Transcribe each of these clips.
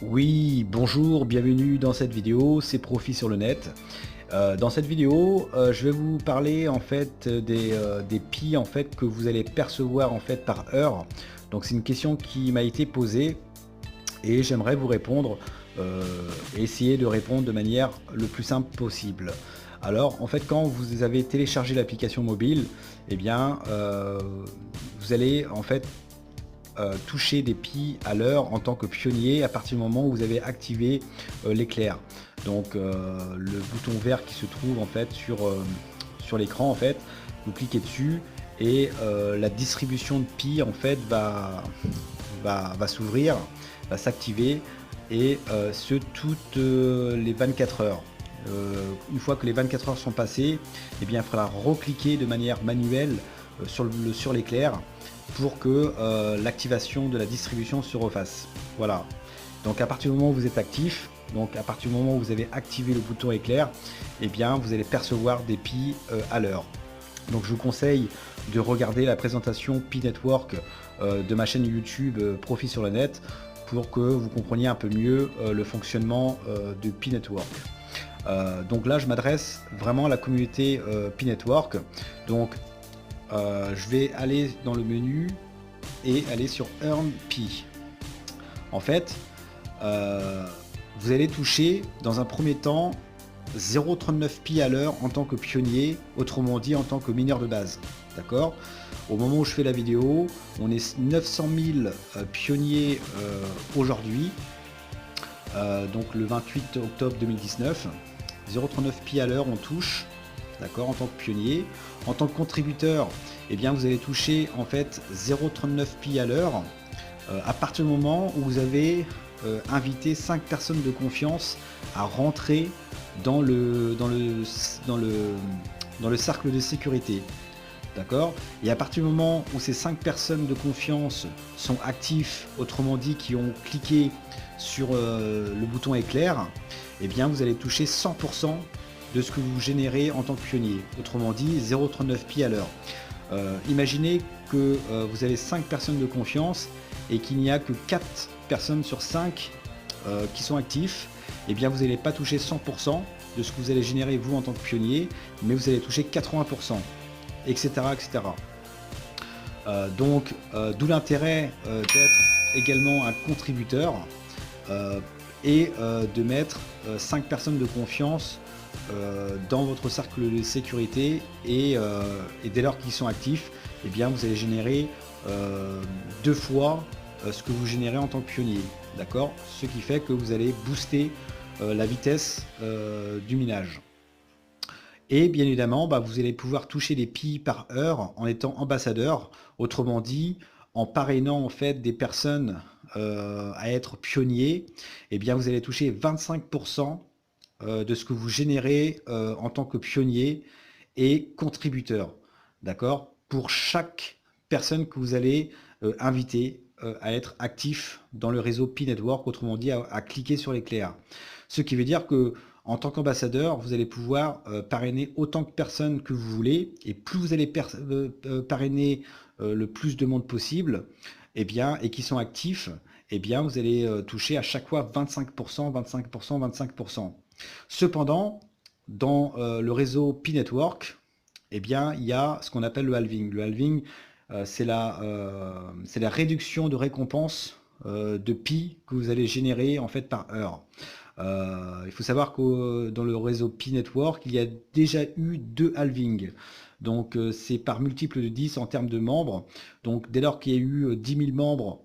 Oui, bonjour, bienvenue dans cette vidéo, c'est Profit sur le net. Dans cette vidéo, je vais vous parler en fait des pi en fait que vous allez percevoir en fait par heure. Donc c'est une question qui m'a été posée et j'aimerais vous répondre euh, et essayer de répondre de manière le plus simple possible. Alors en fait quand vous avez téléchargé l'application mobile, eh bien vous allez en fait toucher des pi à l'heure en tant que pionnier à partir du moment où vous avez activé l'éclair. Donc le bouton vert qui se trouve en fait sur l'écran en fait, vous cliquez dessus et la distribution de pi en fait va s'ouvrir, va s'activer et ce toutes les 24 heures. Une fois que les 24 heures sont passées, eh bien, il faudra recliquer de manière manuelle sur l'éclair pour que l'activation de la distribution se refasse. Voilà. Donc à partir du moment où vous êtes actif, donc à partir du moment où vous avez activé le bouton éclair, eh bien vous allez percevoir des pi à l'heure. Donc je vous conseille de regarder la présentation Pi Network de ma chaîne YouTube Profit sur le net pour que vous compreniez un peu mieux le fonctionnement de Pi Network. Donc là je m'adresse vraiment à la communauté Pi Network. Donc je vais aller dans le menu et aller sur Earn Pi. En fait, vous allez toucher dans un premier temps 0,39 pi à l'heure en tant que pionnier, autrement dit en tant que mineur de base. D'accord? Au moment où je fais la vidéo, on est 900 000 pionniers aujourd'hui, donc le 28 octobre 2019. 0,39 pi à l'heure on touche, d'accord, en tant que pionnier. En tant que contributeur, eh bien vous allez toucher en fait 0,39 pi à l'heure à partir du moment où vous avez invité 5 personnes de confiance à rentrer dans le cercle de sécurité. D'accord? Et à partir du moment où ces 5 personnes de confiance sont actifs, autrement dit qui ont cliqué sur le bouton éclair, eh bien vous allez toucher 100% de ce que vous générez en tant que pionnier. Autrement dit 0,39 pi à l'heure. Imaginez que vous avez 5 personnes de confiance et qu'il n'y a que 4 personnes sur 5 qui sont actifs. Eh bien vous n'allez pas toucher 100% de ce que vous allez générer vous en tant que pionnier, mais vous allez toucher 80%, etc. etc. Donc d'où l'intérêt d'être également un contributeur et de mettre 5 personnes de confiance dans votre cercle de sécurité et dès lors qu'ils sont actifs, eh bien vous allez générer 2 fois ce que vous générez en tant que pionnier, d'accord, ce qui fait que vous allez booster la vitesse du minage. Et bien évidemment, vous allez pouvoir toucher des pi par heure en étant ambassadeur, autrement dit, en parrainant en fait des personnes à être pionniers, et bien vous allez toucher 25% de ce que vous générez en tant que pionnier et contributeur, d'accord, pour chaque personne que vous allez inviter à être actif dans le réseau Pi Network, autrement dit à cliquer sur l'éclair. Ce qui veut dire que en tant qu'ambassadeur, vous allez pouvoir parrainer autant de personnes que vous voulez, et plus vous allez parrainer le plus de monde possible, et bien, et qui sont actifs, et bien, vous allez toucher à chaque fois 25%, 25%, 25%. Cependant, dans le réseau Pi Network, eh bien, il y a ce qu'on appelle le halving. Le halving, c'est la réduction de récompense de pi que vous allez générer en fait par heure. Il faut savoir que dans le réseau Pi Network, il y a déjà eu 2 halvings. Donc c'est par multiple de 10 en termes de membres. Donc dès lors qu'il y a eu 10 000 membres,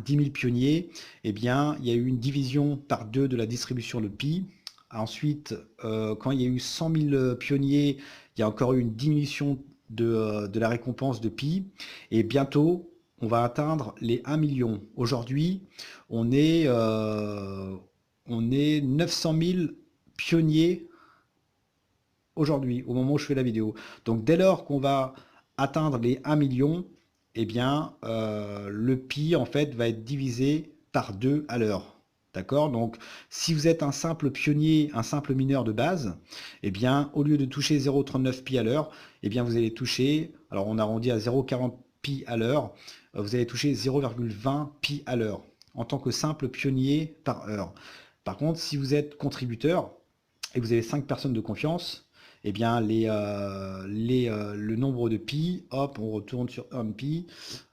10 000 pionniers, eh bien il y a eu une division par 2 de la distribution de pi. Ensuite, quand il y a eu 100 000 pionniers, il y a encore eu une diminution de la récompense de pi. Et bientôt, on va atteindre les 1 million. Aujourd'hui, on est 900 000 pionniers aujourd'hui, au moment où je fais la vidéo. Donc dès lors qu'on va atteindre les 1 million, eh bien le pi en fait va être divisé par 2 à l'heure. D'accord? Donc si vous êtes un simple pionnier, un simple mineur de base, eh bien au lieu de toucher 0,39 pi à l'heure, eh bien vous allez toucher, alors on arrondit à 0,40 pi à l'heure, vous allez toucher 0,20 pi à l'heure. en tant que simple pionnier par heure. Par contre, si vous êtes contributeur et que vous avez 5 personnes de confiance, eh bien le nombre de pi, hop, on retourne sur earn pi,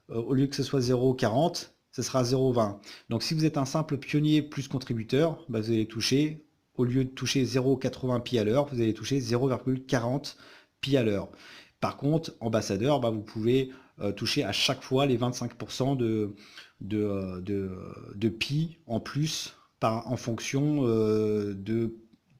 au lieu que ce soit 0,40, ce sera 0,20. Donc si vous êtes un simple pionnier plus contributeur, bah, vous allez toucher, au lieu de toucher 0,80 pi à l'heure, vous allez toucher 0,40 pi à l'heure. Par contre, ambassadeur, bah, vous pouvez toucher à chaque fois les 25% de pi en plus en fonction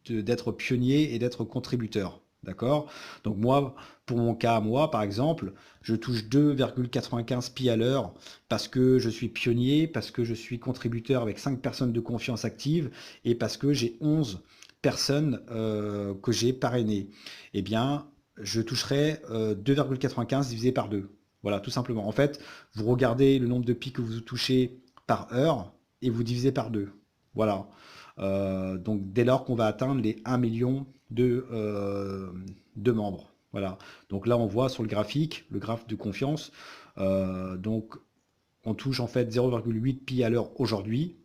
d'être pionnier et d'être contributeur. D'accord? Donc moi, pour mon cas, moi, par exemple, je touche 2,95 pi à l'heure parce que je suis pionnier, parce que je suis contributeur avec 5 personnes de confiance active et parce que j'ai 11 personnes que j'ai parrainées. Eh bien, je toucherai 2,95 divisé par 2. Voilà, tout simplement. En fait, vous regardez le nombre de pi que vous touchez par heure et vous divisez par 2. Voilà. Donc dès lors qu'on va atteindre les 1 million de membres. Voilà. Donc là on voit sur le graphique, le graphe de confiance, donc on touche en fait 0,8 pi à l'heure aujourd'hui,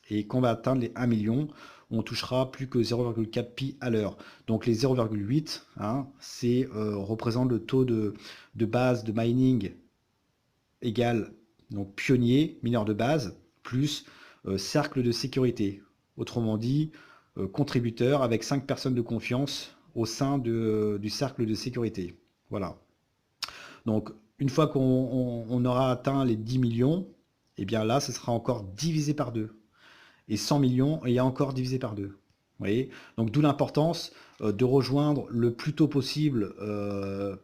et quand on va atteindre les 1 million, on touchera plus que 0,4 pi à l'heure. Donc les 0,8, hein, représente le taux de base de mining égal donc pionnier, mineur de base, plus cercle de sécurité. Autrement dit, contributeur avec 5 personnes de confiance au sein du cercle de sécurité. Voilà. Donc, une fois qu'on aura atteint les 10 millions, et bien là, ce sera encore divisé par 2. Et 100 millions, et encore divisé par 2. Vous voyez? Donc, d'où l'importance de rejoindre le plus tôt possible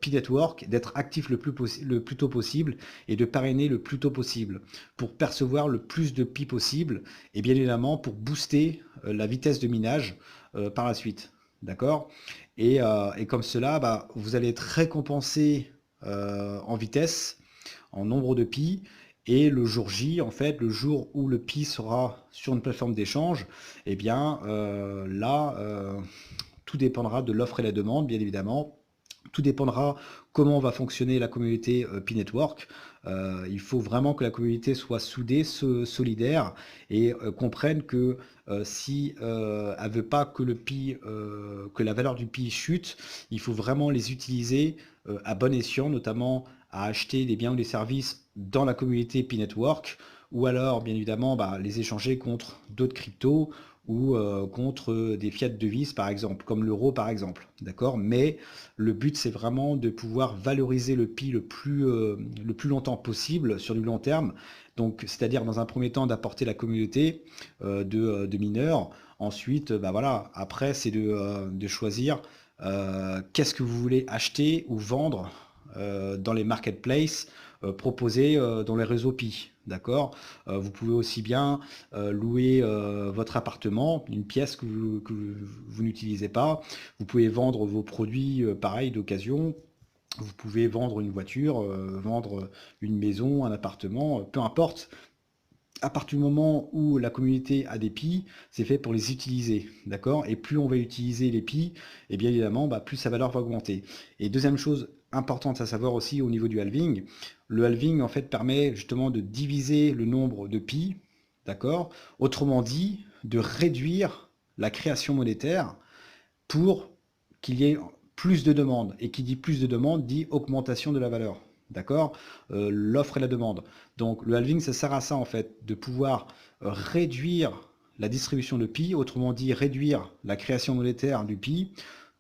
Pi Network, d'être actif le plus tôt possible et de parrainer le plus tôt possible pour percevoir le plus de Pi possible et bien évidemment pour booster la vitesse de minage par la suite. D'accord? Et comme cela, bah, vous allez être récompensé en vitesse, en nombre de Pi. Et le jour J, en fait, le jour où le Pi sera sur une plateforme d'échange, eh bien là, tout dépendra de l'offre et la demande, bien évidemment. Tout dépendra comment va fonctionner la communauté Pi Network. Il faut vraiment que la communauté soit soudée, solidaire et comprenne que si elle veut pas que que la valeur du Pi chute, il faut vraiment les utiliser à bon escient, notamment à acheter des biens ou des services dans la communauté Pi Network, ou alors bien évidemment bah, les échanger contre d'autres cryptos ou contre des fiat devises par exemple, comme l'euro par exemple, d'accord? Mais le but c'est vraiment de pouvoir valoriser le Pi le plus longtemps possible sur du long terme, donc c'est-à-dire dans un premier temps d'apporter la communauté de mineurs, ensuite bah voilà, après c'est de choisir qu'est-ce que vous voulez acheter ou vendre dans les marketplaces proposés dans les réseaux Pi. D'accord? Vous pouvez aussi bien louer votre appartement, une pièce que vous n'utilisez pas. Vous pouvez vendre vos produits pareil d'occasion. Vous pouvez vendre une voiture, vendre une maison, un appartement, peu importe. À partir du moment où la communauté a des Pi, c'est fait pour les utiliser, d'accord? Et plus on va utiliser les Pi, et bien évidemment, bah, plus sa valeur va augmenter. Et deuxième chose importante à savoir aussi au niveau du halving, le halving en fait permet justement de diviser le nombre de Pi, d'accord? Autrement dit, de réduire la création monétaire pour qu'il y ait plus de demandes. Et qui dit plus de demandes dit augmentation de la valeur. D'accord? L'offre et la demande. Donc le halving, ça sert à ça en fait, de pouvoir réduire la distribution de Pi, autrement dit réduire la création monétaire du Pi,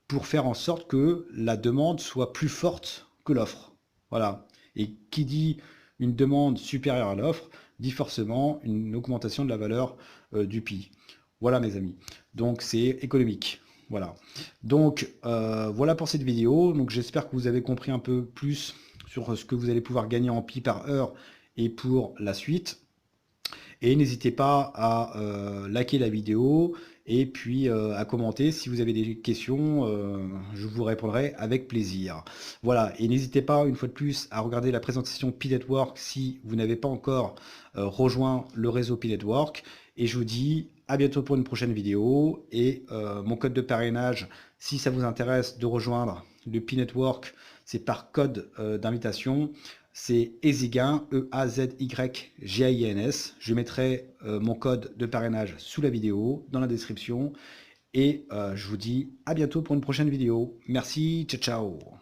pour faire en sorte que la demande soit plus forte que l'offre. Voilà. Et qui dit une demande supérieure à l'offre, dit forcément une augmentation de la valeur du Pi. Voilà mes amis. Donc c'est économique. Voilà. Donc voilà pour cette vidéo. Donc j'espère que vous avez compris un peu plus sur ce que vous allez pouvoir gagner en Pi par heure et pour la suite. Et n'hésitez pas à liker la vidéo et puis à commenter si vous avez des questions, je vous répondrai avec plaisir. Voilà, et n'hésitez pas une fois de plus à regarder la présentation Pi Network si vous n'avez pas encore rejoint le réseau Pi Network. Et je vous dis à bientôt pour une prochaine vidéo. Et mon code de parrainage, si ça vous intéresse de rejoindre le Pi Network, c'est par code d'invitation. c'est EasyGain, EAZYGINS. Je mettrai mon code de parrainage sous la vidéo, dans la description. Et je vous dis à bientôt pour une prochaine vidéo. Merci, ciao ciao.